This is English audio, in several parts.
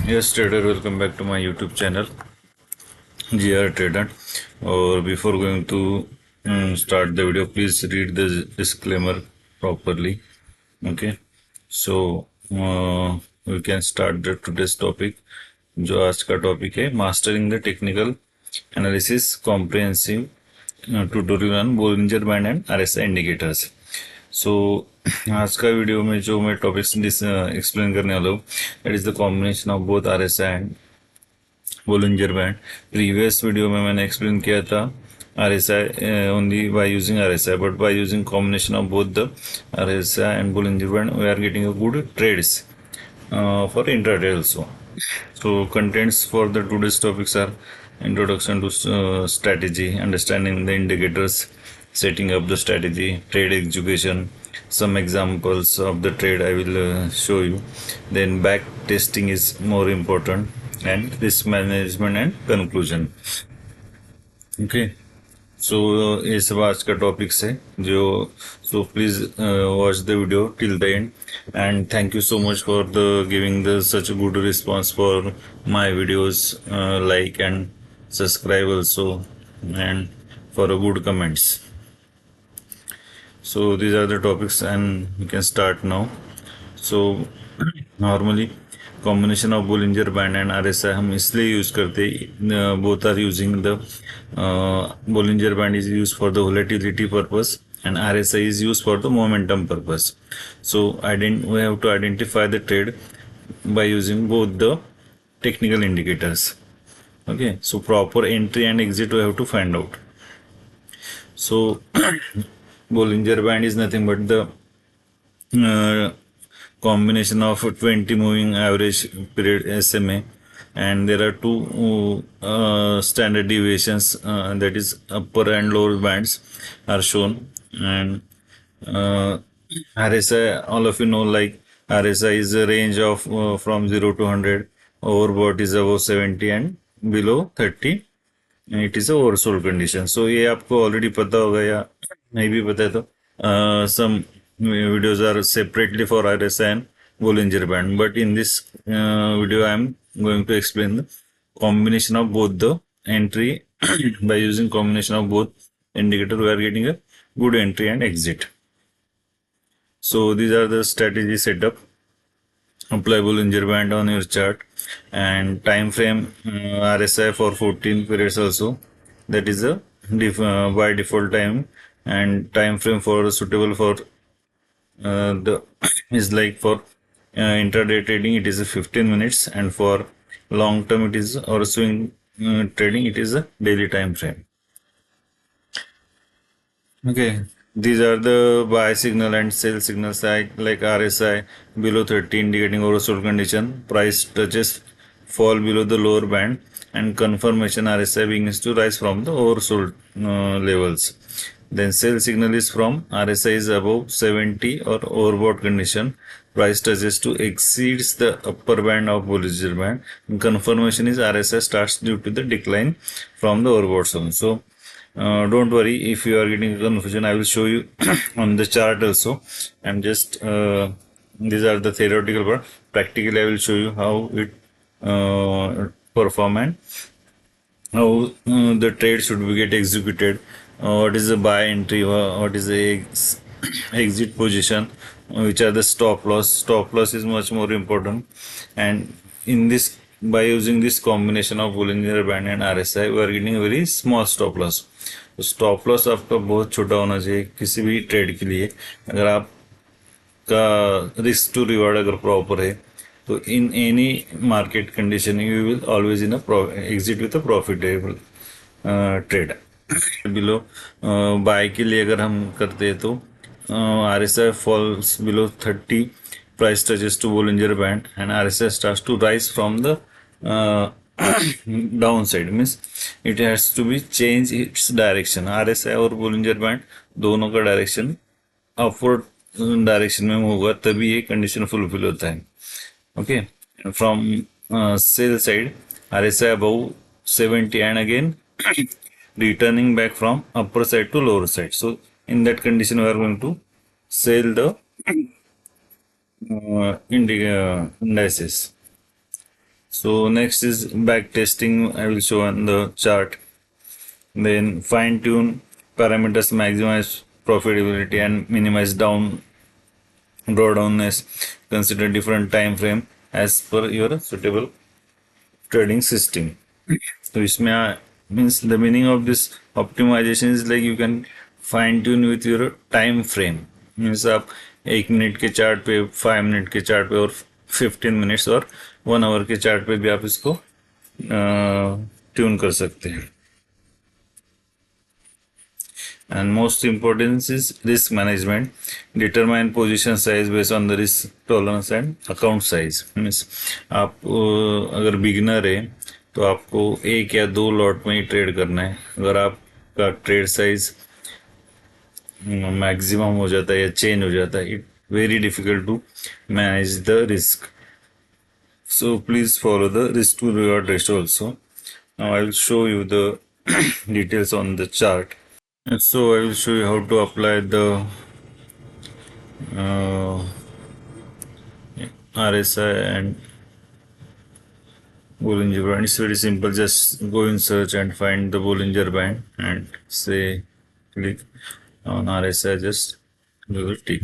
Yes, trader, welcome back to my YouTube channel, GR Trader. Or before going to start the video, please read the disclaimer properly. Okay, so we can start the today's topic. जो आज का topic है mastering the technical analysis comprehensive tutorial on Bollinger band and RSI indicators. So आज का video में जो मैं topics explain करने वाला हूँ that is the combination of both RSI and Bollinger band. Previous video में मैंने एक्सप्लेन किया था RSI only by using RSI, but by using combination of both the RSI and Bollinger Band, we are getting a good trades for intraday also. So contents for the today's topics are introduction to strategy, understanding the indicators, setting up the strategy, trade execution, some examples of the trade I will show you. Then back testing is more important, and risk management and conclusion. Okay. सो ये सब आज का topics है जो so please watch the video till the end and thank you so much for the giving the such good response for my videos, like and subscribe also and for a good comments. So these are the topics and we can start now. So normally combination of Bollinger band and RSI हम इसलिए use करते हैं, both are using the Bollinger band is use for the volatility purpose and RSI is used for the momentum purpose. So we have to identify the trade by using both the technical indicators. Okay, so proper entry and exit we have to find out. So Bollinger Band is nothing but the combination of 20 moving average period SMA, and there are two standard deviations, that is upper and lower bands are shown. And RSI, all of you know, like RSI is a range of from 0 to 100, overbought is above 70 and below 30, and it is a oversold condition. So ये आपको already पता होगा या नहीं भी पता है तो some videos are separately for RSI and Bollinger Band, but in this video I am going to explain the combination of both the entry. By using combination of both indicator we are getting a good entry and exit. So these are the strategy setup. Apply Bollinger Band on your chart and time frame RSI for 14 periods also, that is a by default time, and time frame for suitable for the is like for intraday trading it is a 15 minutes, and for long term it is, or swing trading it is a daily time frame. Okay, these are the buy signal and sell signals, like RSI below 30 indicating oversold condition, price touches fall below the lower band, and confirmation RSI begins to rise from the oversold levels. Then sell signal is from RSI is above 70 or overbought condition, price touches to exceeds the upper band of Bollinger Band, and confirmation is RSI starts due to the decline from the overbought zone. So don't worry if you are getting confusion, I will show you on the chart also. I'm just these are the theoretical part. Practically I will show you how it perform and how the trade should be get executed, what is the buy entry, what is the exit position, which are the stop loss is much more important. And in this, by using this combination of Bollinger Band and RSI we are getting a very small stop loss. तो stop loss आपका बहुत छोटा होना चाहिए किसी भी trade के लिए. अगर आपका रिस्क टू रिवार्ड अगर प्रॉपर है तो in any market condition you will always in exit with a profitable trade. Below buy के लिए अगर हम करते हैं तो RSI falls below 30, price touches to Bollinger Band, and RSI starts to rise from the downside, means it has to be change its direction. RSI और Bollinger Band दोनों का डायरेक्शन अपवर्ड डायरेक्शन में होगा तभी ये कंडीशन फुलफिल होता है. Okay, from sell side RSI above 70 and again returning back from upper side to lower side. So in that condition we are going to sell the indices. So next is back testing. I will show on the chart. Then fine tune parameters, maximize profitability and minimize drawdownness. Consider different time frame as per your suitable trading system. So इसमें means the meaning of this optimization is like you can fine tune with your time frame. Means आप 1 minute के chart पे, 5 minute के chart पे और 15 minutes और 1 our के chart पे भी आप इसको ट्यून कर सकते हैं. And most important is risk management. Determine position size based on the risk tolerance and account size. Means आप अगर बिगिनर है तो आपको 1 या 2 लॉट में ही ट्रेड करना है. अगर आपका ट्रेड साइज मैक्सिमम हो जाता है या चेंज हो जाता है, it very difficult to manage the risk. So please follow the risk to reward ratio also. Now I will show you the details on the chart. And so I will show you how to apply the RSI and Bollinger Band. It's very simple. Just go in search and find the Bollinger Band and say click on RSI. Just do the tick.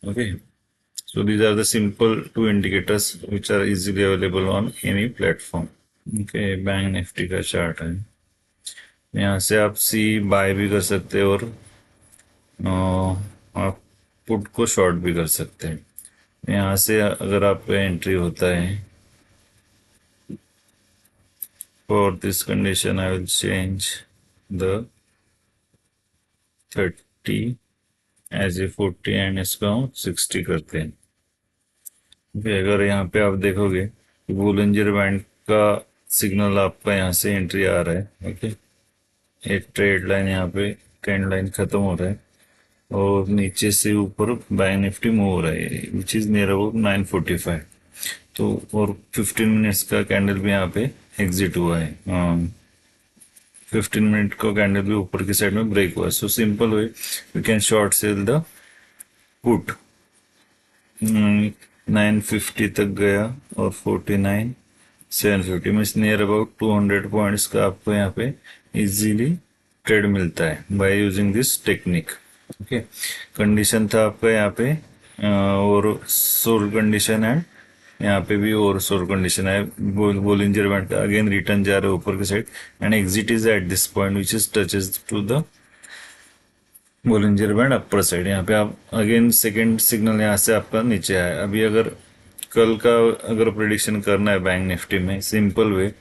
Okay. So these are the simple 2 indicators which are easily available on any platform. Okay, bank Nifty का chart है. यहाँ से आप सी bye भी कर सकते हैं और आप पुट को शॉर्ट भी कर सकते हैं. यहाँ से अगर आप एंट्री होता है, for this condition I will change the 30 as a 40 and इसको 60 करते हैं. अगर यहाँ पे आप देखोगे कि बोलिंजर बैंड का सिग्नल आपका यहाँ से एंट्री आ रहा है. ओके, एक ट्रेड लाइन यहाँ पे ट्रेंड लाइन खत्म हो रहा है और नीचे से ऊपर बैंक निफ्टी मूव हो रहा है विच इज नियर अबाउट 945. तो और 15 मिनट्स का कैंडल भी यहाँ पे एग्जिट हुआ है. 15 मिनट का कैंडल भी ऊपर की साइड में ब्रेक हुआ है. So simple way we can short sell the put. 950 तक गया और 49 750 मीन्स नियर अबाउट 200 पॉइंट्स का आपको यहाँ पे इजीली ट्रेड मिलता है by using this technique. Okay, condition था आपका यहाँ पे और सोल कंडीशन है, यहाँ पे भी और सोल कंडीशन है. बोलिंजर बैंड का अगेन रिटर्न जा रहा है ऊपर की side and exit is at this point which is touches to the Bollinger band upper side. यहाँ पे आप अगेन सेकेंड सिग्नल यहाँ से आपका नीचे आया. अभी अगर कल का अगर प्रिडिक्शन करना है बैंक निफ्टी में, सिंपल वे,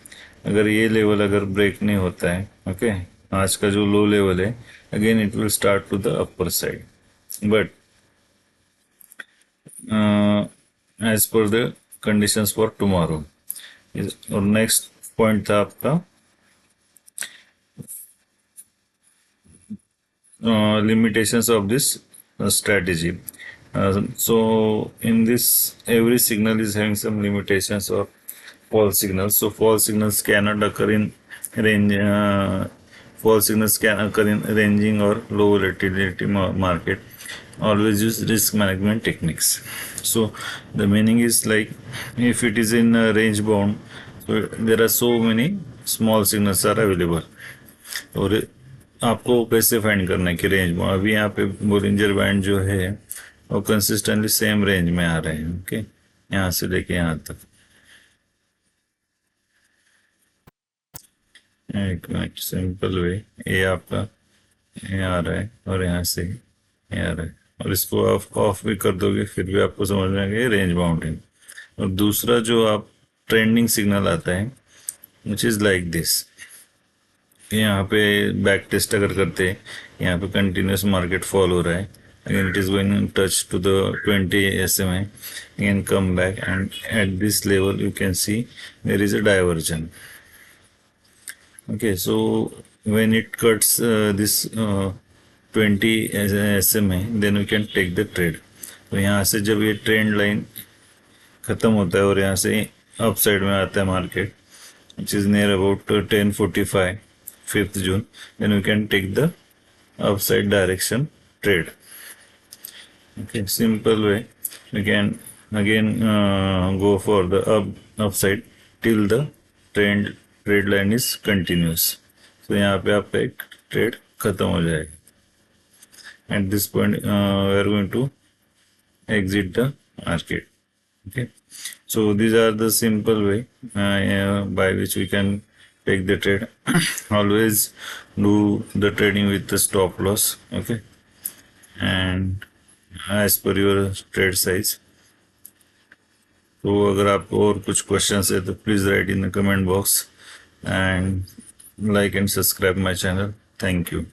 अगर ये लेवल अगर ब्रेक नहीं होता है, ओके, आज का जो लो लेवल है, again it will start to the upper side. But as per the conditions for tomorrow. और नेक्स्ट पॉइंट था आपका limitations of this strategy. So in this, every signal is having some limitations or false signals. So false signals cannot occur in range. False signals can occur in ranging or low volatility market. Always use risk management techniques. So the meaning is like if it is in range bound, so there are so many small signals are available. और आपको कैसे find करना है कि range में. अभी यहाँ पे बोलिंजर बैंड जो है वो कंसिस्टेंटली सेम रेंज में आ रहे हैं. ओके, यहाँ से लेके यहाँ तक. एक मिनट, सिंपल वे, ये आपका ये आ रहा है और यहाँ से ये आ रहा है और इसको ऑफ भी कर दोगे फिर भी आपको समझ में आएगा ये रेंज बाउंड है. और दूसरा जो आप ट्रेंडिंग सिग्नल आता है विच इज लाइक दिस. यहाँ पे बैक टेस्ट अगर करते हैं, यहाँ पे कंटिन्यूस मार्केट फॉल हो रहा है. Again it is going touch to the 20 SMA, again come back and at this level you can see there is a divergence. Okay, so when it cuts this 20 SMA then we can take the trade. तो यहाँ से जब ये trend line खत्म होता है और यहाँ से अप साइड में आता है market which is near about 10:45 5th June, then we can take the upside direction trade. Okay, simple way. We can again go for the upside till the trade line is continuous. So यहाँ पे आपका एक trade खत्म हो जाएगा. At this point we are going to exit the market. Okay, so these are the simple way by which we can take the trade. Always do the trading with the stop loss. Okay, and as per your trade size. तो अगर आपको और कुछ questions है तो please right in the comment box, and like and subscribe my channel. Thank you.